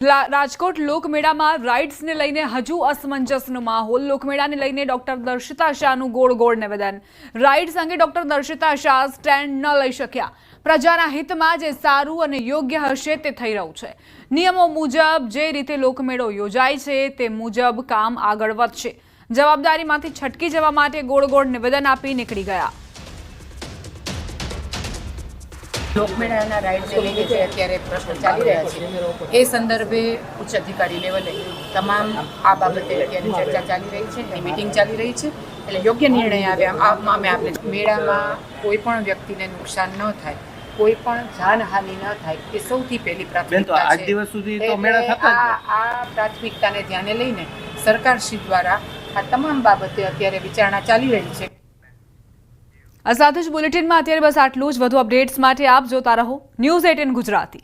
રાજકોટ લોકમેળામાં રાઇડ્સને લઈને હજુ અસમંજસનો માહોલ। લોકમેળાને લઈને ડોક્ટર દર્શિતા શાહનું ગોળ નિવેદન। રાઇડ્સ અંગે ડોક્ટર દર્શિતા શાહ સ્ટેન્ડ ન લઈ શક્યા। પ્રજાના હિતમાં જે સારું અને યોગ્ય હશે તે થઈ રહ્યું છે। નિયમો મુજબ જે રીતે લોકમેળો યોજાય છે તે મુજબ કામ આગળ વધશે। જવાબદારીમાંથી છટકી જવા માટે ગોળ નિવેદન આપી નીકળી ગયા। લોકમેળાના રાઇડ્સને લઈને જે અત્યારે પ્રશ્નો ચાલી રહ્યા છે એ સંદર્ભે ઉચ્ચ અધિકારી લેવલે તમામ આ બાબતે અત્યારે ચર્ચા ચાલી રહી છે, એની મિટિંગ ચાલી રહી છે। એટલે યોગ્ય નિર્ણય આવ્યા અમે આપણે મેળામાં કોઈ પણ વ્યક્તિને નુકસાન ન થાય, કોઈ પણ જાનહાનિ ન થાય એ સૌથી પહેલી પ્રાથમિકતા છે। આ પ્રાથમિકતાને ધ્યાને લઈને સરકારશ્રી દ્વારા આ તમામ બાબતે અત્યારે વિચારણા ચાલી રહી છે। આ સાથે જ બુલેટિનમાં અત્યારે બસ આટલું જ। વધુ અપડેટ્સ માટે આપ જોતા રહો News 18 ગુજરાતી।